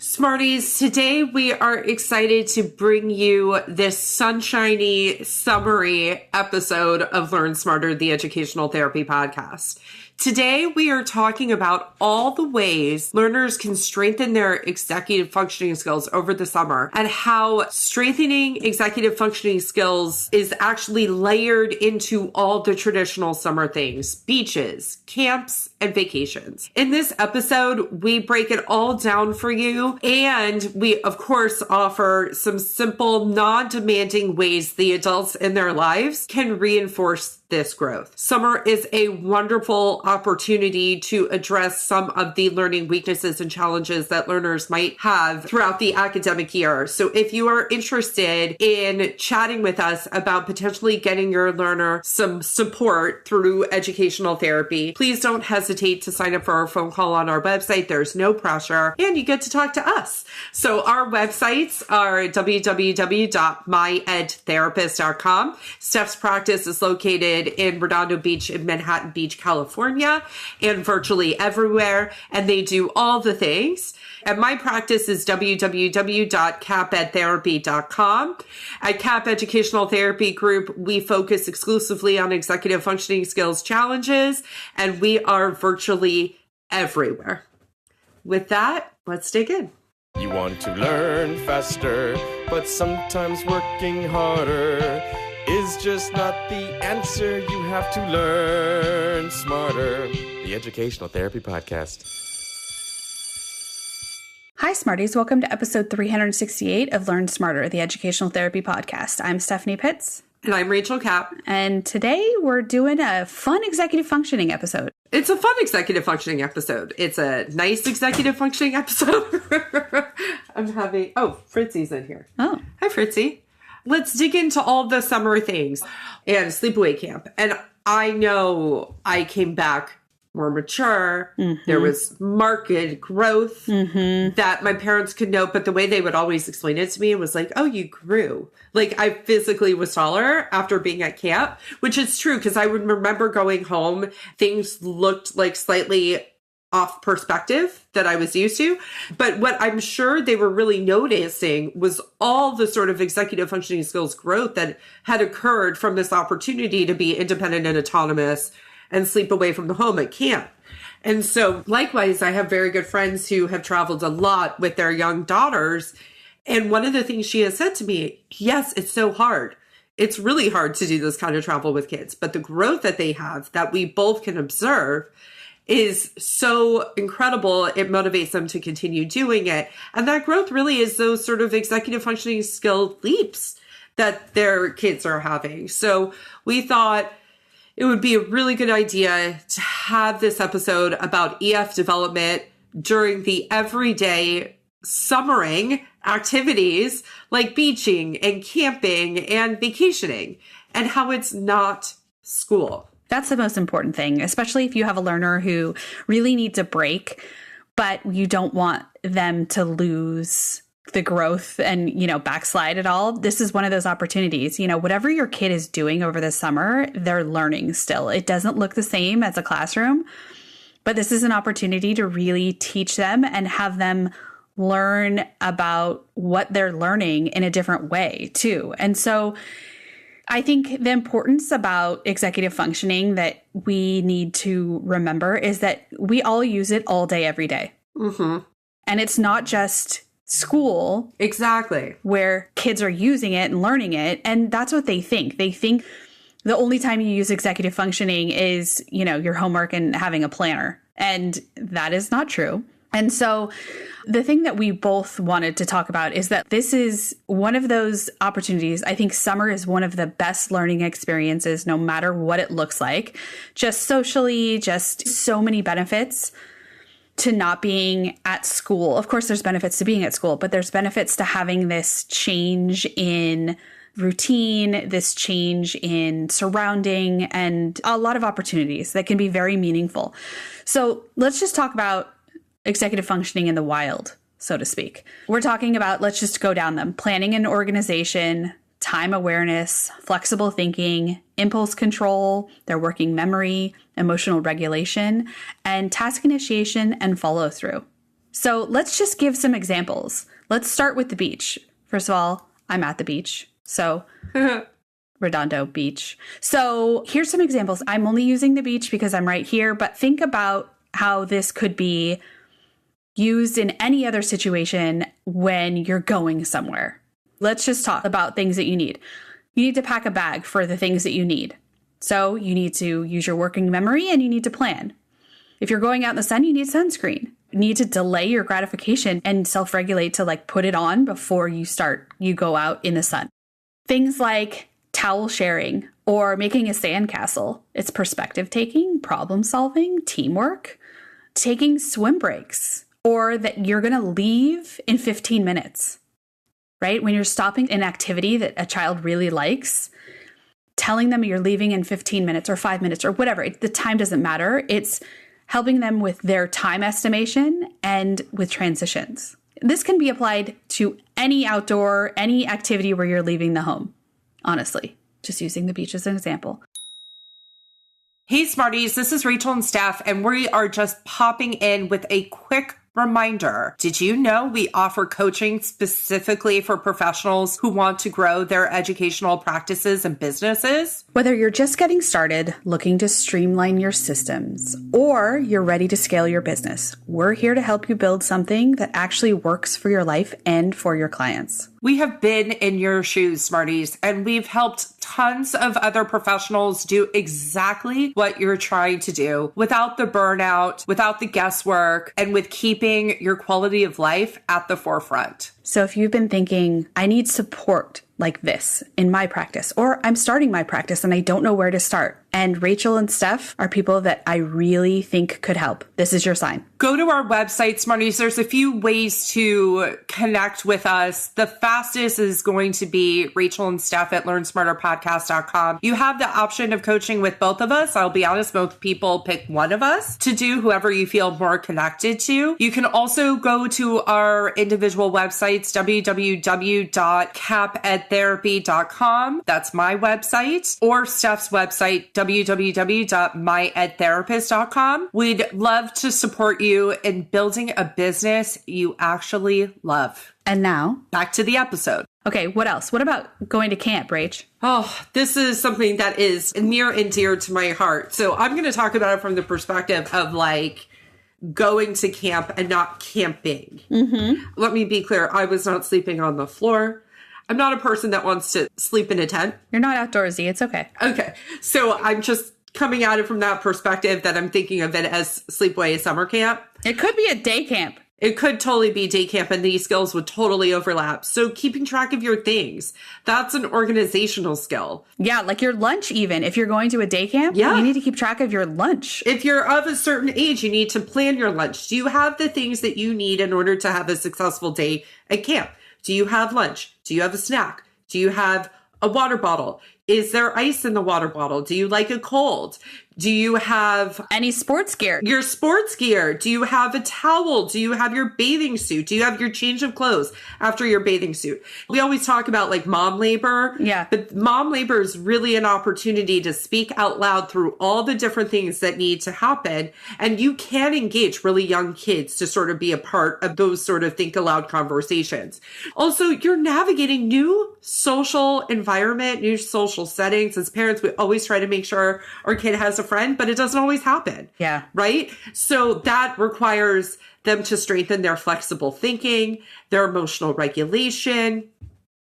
Smarties, today we are excited to bring you this sunshiny summary episode of Learn Smarter, the Educational Therapy Podcast. Today we are talking about all the ways learners can strengthen their executive functioning skills over the summer and how strengthening executive functioning skills is actually layered into all the traditional summer things: beaches, camps, and vacations. In this episode, we break it all down for you, and we, of course, offer some simple, non-demanding ways the adults in their lives can reinforce this growth. Summer is a wonderful opportunity to address some of the learning weaknesses and challenges that learners might have throughout the academic year. So if you are interested in chatting with us about potentially getting your learner some support through educational therapy, please don't hesitate to sign up for our phone call on our website. There's no pressure, and you get to talk to us. So our websites are www.myedtherapist.com. Steph's practice is located in Redondo Beach in Manhattan Beach, California, and virtually everywhere. And they do all the things. And my practice is www.kappedtherapy.com. At Kapp Educational Therapy Group, we focus exclusively on executive functioning skills challenges, and we are virtually everywhere. With that, let's dig in. You want to learn faster, but sometimes working harder is just not the answer. You have to learn smarter. The Educational Therapy Podcast. Hi, Smarties. Welcome to episode 368 of Learn Smarter, the Educational Therapy Podcast. I'm Stephanie Pitts. And I'm Rachel Kapp. And today we're doing a fun executive functioning episode. It's a fun executive functioning episode. It's a nice executive functioning episode. Fritzy's in here. Oh. Hi, Fritzy. Let's dig into all the summer things and sleepaway camp. And I know I came back more mature. Mm-hmm. There was marked growth that my parents could note, but the way they would always explain it to me was like, oh, you grew. Like, I physically was taller after being at camp, which is true because I would remember going home, things looked like slightly off perspective that I was used to. But what I'm sure they were really noticing was all the sort of executive functioning skills growth that had occurred from this opportunity to be independent and autonomous and sleep away from the home at camp. And so likewise, I have very good friends who have traveled a lot with their young daughters. And one of the things she has said to me, yes, it's so hard. It's really hard to do this kind of travel with kids, but the growth that they have that we both can observe is so incredible. It motivates them to continue doing it. And that growth really is those sort of executive functioning skill leaps that their kids are having. So we thought it would be a really good idea to have this episode about EF development during the everyday summering activities like beaching and camping and vacationing, and how it's not school. That's the most important thing, especially if you have a learner who really needs a break, but you don't want them to lose the growth and, backslide at all. This is one of those opportunities. Whatever your kid is doing over the summer, they're learning still. It doesn't look the same as a classroom, but this is an opportunity to really teach them and have them learn about what they're learning in a different way too. And so I think the importance about executive functioning that we need to remember is that we all use it all day, every day. Mm-hmm. And it's not just school. Exactly. Where kids are using it and learning it. And that's what they think. They think the only time you use executive functioning is, your homework and having a planner. And that is not true. And so the thing that we both wanted to talk about is that this is one of those opportunities. I think summer is one of the best learning experiences, no matter what it looks like, just socially, just so many benefits to not being at school. Of course, there's benefits to being at school, but there's benefits to having this change in routine, this change in surrounding, and a lot of opportunities that can be very meaningful. So let's just talk about executive functioning in the wild, so to speak. We're talking about, let's just go down them: planning and organization, time awareness, flexible thinking, impulse control, their working memory, emotional regulation, and task initiation and follow through. So let's just give some examples. Let's start with the beach. First of all, I'm at the beach. So Redondo Beach. So here's some examples. I'm only using the beach because I'm right here, but think about how this could be used in any other situation when you're going somewhere. Let's just talk about things that you need. You need to pack a bag for the things that you need. So you need to use your working memory and you need to plan. If you're going out in the sun, you need sunscreen. You need to delay your gratification and self-regulate to put it on before you go out in the sun. Things like towel sharing or making a sandcastle. It's perspective taking, problem solving, teamwork, taking swim breaks, or that you're going to leave in 15 minutes, right? When you're stopping an activity that a child really likes, telling them you're leaving in 15 minutes or 5 minutes or whatever, the time doesn't matter. It's helping them with their time estimation and with transitions. This can be applied to any outdoor, any activity where you're leaving the home, honestly, just using the beach as an example. Hey, Smarties, this is Rachel and Steph, and we are just popping in with a quick reminder. Did you know we offer coaching specifically for professionals who want to grow their educational practices and businesses? Whether you're just getting started, looking to streamline your systems, or you're ready to scale your business, we're here to help you build something that actually works for your life and for your clients. We have been in your shoes, Smarties, and we've helped tons of other professionals do exactly what you're trying to do without the burnout, without the guesswork, and with keeping your quality of life at the forefront. So if you've been thinking, I need support like this in my practice, or I'm starting my practice and I don't know where to start, and Rachel and Steph are people that I really think could help, this is your sign. Go to our website, Smarties. There's a few ways to connect with us. The fastest is going to be Rachel and Steph at LearnSmarterPodcast.com. You have the option of coaching with both of us. I'll be honest, most people pick one of us to do whoever you feel more connected to. You can also go to our individual websites, www.kappedtherapy.com. That's my website, or Steph's website, www.myedtherapist.com. We'd love to support you in building a business you actually love. And now, back to the episode. Okay, what else? What about going to camp, Rach? Oh, this is something that is near and dear to my heart. So I'm going to talk about it from the perspective of going to camp and not camping. Mm-hmm. Let me be clear. I was not sleeping on the floor. I'm not a person that wants to sleep in a tent. You're not outdoorsy. It's okay. Okay. So I'm just coming at it from that perspective that I'm thinking of it as sleepaway summer camp. It could be a day camp. It could totally be day camp, and these skills would totally overlap. So keeping track of your things, that's an organizational skill. Yeah, like your lunch even. If you're going to a day camp, you need to keep track of your lunch. If you're of a certain age, you need to plan your lunch. Do you have the things that you need in order to have a successful day at camp? Do you have lunch? Do you have a snack? Do you have a water bottle? Is there ice in the water bottle? Do you like it cold? Do you have any sports gear? Your sports gear. Do you have a towel? Do you have your bathing suit? Do you have your change of clothes after your bathing suit? We always talk about mom labor. Yeah. But mom labor is really an opportunity to speak out loud through all the different things that need to happen. And you can engage really young kids to sort of be a part of those sort of think aloud conversations. Also, you're navigating new social environment, new social settings. As parents, we always try to make sure our kid has a friend, but it doesn't always happen. Yeah. Right? So that requires them to strengthen their flexible thinking, their emotional regulation,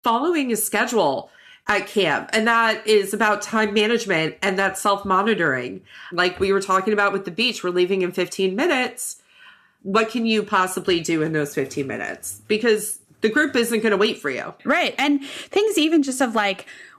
following a schedule at camp. And that is about time management and that self-monitoring. Like we were talking about with the beach, we're leaving in 15 minutes. What can you possibly do in those 15 minutes? Because the group isn't going to wait for you. Right. And things even just of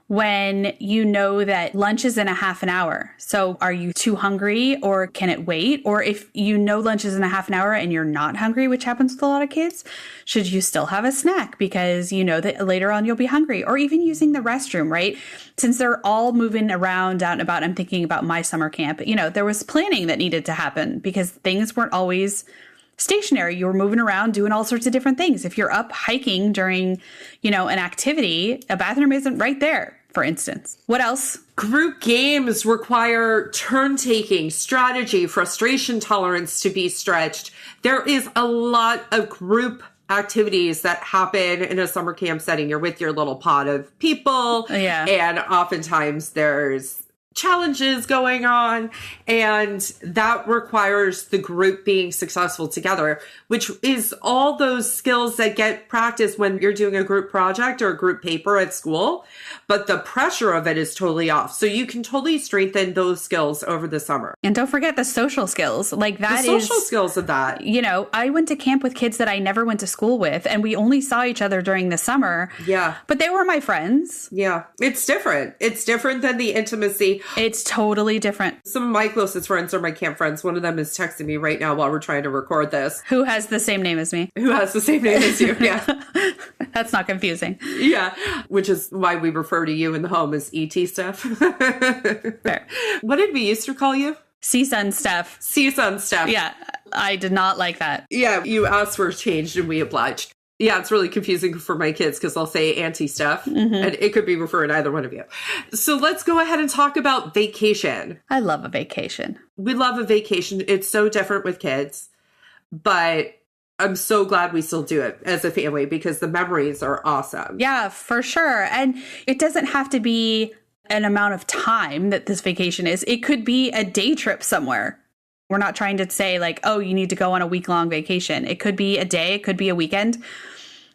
when you know that lunch is in a half an hour. So are you too hungry or can it wait? Or if you know lunch is in a half an hour and you're not hungry, which happens with a lot of kids, should you still have a snack because you know that later on you'll be hungry? Or even using the restroom, right? Since they're all moving around out and about, I'm thinking about my summer camp, there was planning that needed to happen because things weren't always stationary. You were moving around doing all sorts of different things. If you're up hiking during, an activity, a bathroom isn't right there, for instance. What else? Group games require turn taking, strategy, frustration tolerance to be stretched. There is a lot of group activities that happen in a summer camp setting. You're with your little pod of people. Yeah. And oftentimes there's challenges going on, and that requires the group being successful together, which is all those skills that get practiced when you're doing a group project or a group paper at school, but the pressure of it is totally off. So you can totally strengthen those skills over the summer. And don't forget the social skills. Like that the social skills of that. You know, I went to camp with kids that I never went to school with, and we only saw each other during the summer. Yeah. But they were my friends. Yeah. It's different. It's different than the intimacy. It's totally different. Some of my closest friends are my camp friends. One of them is texting me right now while we're trying to record this. Who has the same name as me? Who has the same name as you? Yeah. That's not confusing. Yeah. Which is why we refer to you in the home as ET stuff. Fair. What did we used to call you? CSUN stuff. CSUN stuff. Yeah. I did not like that. Yeah. You asked for a change and we obliged. Yeah, it's really confusing for my kids because I'll say auntie stuff and it could be referring to either one of you. So let's go ahead and talk about vacation. I love a vacation. We love a vacation. It's so different with kids, but I'm so glad we still do it as a family because the memories are awesome. Yeah, for sure. And it doesn't have to be an amount of time that this vacation is. It could be a day trip somewhere. We're not trying to say like, oh, you need to go on a week-long vacation. It could be a day, it could be a weekend,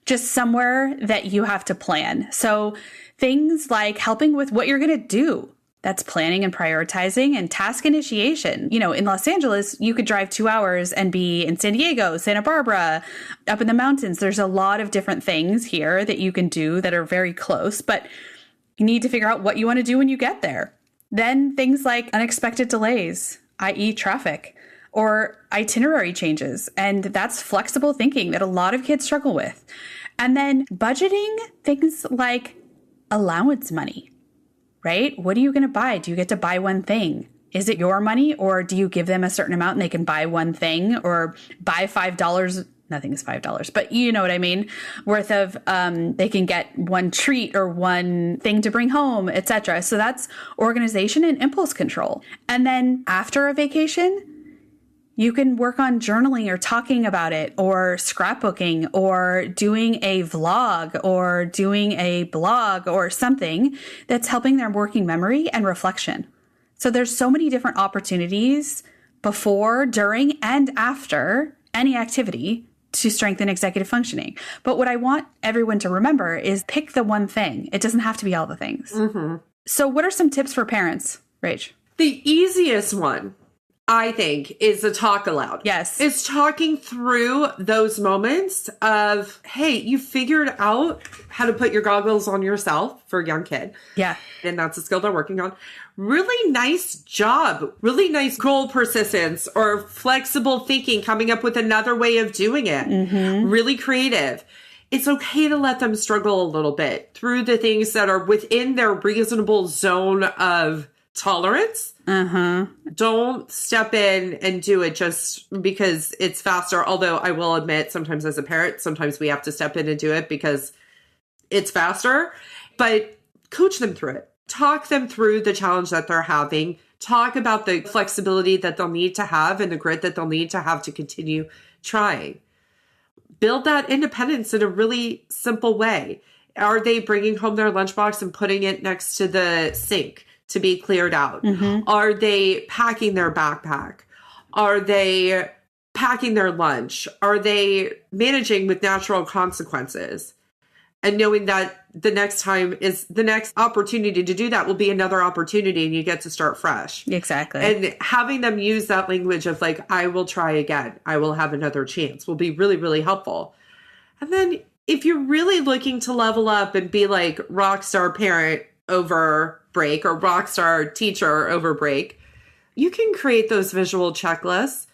just somewhere that you have to plan. So things like helping with what you're going to do. That's planning and prioritizing and task initiation. You know, in Los Angeles, you could drive 2 hours and be in San Diego, Santa Barbara, up in the mountains. There's a lot of different things here that you can do that are very close, but you need to figure out what you want to do when you get there. Then things like unexpected delays, i.e. traffic, or itinerary changes. And that's flexible thinking that a lot of kids struggle with. And then budgeting things like allowance money, right? What are you going to buy? Do you get to buy one thing? Is it your money, or do you give them a certain amount and they can buy one thing, or buy $5? Nothing is $5, but you know what I mean, worth of, they can get one treat or one thing to bring home, etc. So that's organization and impulse control. And then after a vacation, you can work on journaling or talking about it or scrapbooking or doing a vlog or doing a blog or something that's helping their working memory and reflection. So there's so many different opportunities before, during, and after any activity to strengthen executive functioning. But what I want everyone to remember is pick the one thing. It doesn't have to be all the things. Mm-hmm. So what are some tips for parents, Rach? The easiest one, I think, is the talk aloud. Yes. It's talking through those moments of, hey, you figured out how to put your goggles on yourself for a young kid. Yeah. And that's a skill they're working on. Really nice job. Really nice goal persistence or flexible thinking, coming up with another way of doing it. Mm-hmm. Really creative. It's okay to let them struggle a little bit through the things that are within their reasonable zone of tolerance. Uh-huh. Don't step in and do it just because it's faster. Although I will admit, sometimes as a parent, sometimes we have to step in and do it because it's faster. But coach them through it. Talk them through the challenge that they're having. Talk about the flexibility that they'll need to have and the grit that they'll need to have to continue trying. Build that independence in a really simple way. Are they bringing home their lunchbox and putting it next to the sink to be cleared out? Mm-hmm. Are they packing their backpack? Are they packing their lunch? Are they managing with natural consequences? And knowing that the next time is the next opportunity to do that will be another opportunity and you get to start fresh. Exactly. And having them use that language of like, I will try again. I will have another chance will be really, really helpful. And then if you're really looking to level up and be like rock star parent over break or rock star teacher over break, you can create those visual checklists,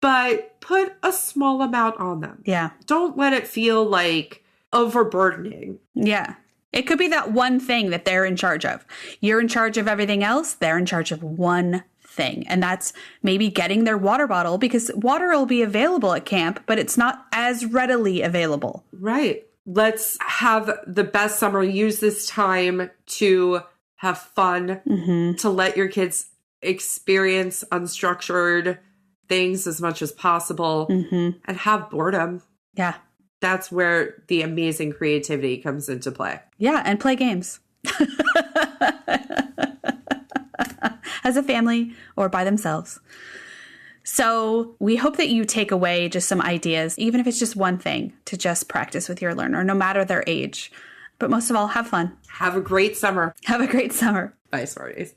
but put a small amount on them. Yeah. Don't let it feel like overburdening. Yeah. It could be that one thing that they're in charge of. You're in charge of everything else. They're in charge of one thing. And that's maybe getting their water bottle because water will be available at camp, but it's not as readily available. Right. Let's have the best summer. Use this time to have fun, mm-hmm. to let your kids experience unstructured things as much as possible and have boredom. Yeah. That's where the amazing creativity comes into play. Yeah, and play games. As a family or by themselves. So we hope that you take away just some ideas, even if it's just one thing, to just practice with your learner, no matter their age. But most of all, have fun. Have a great summer. Have a great summer. Bye, Smarties.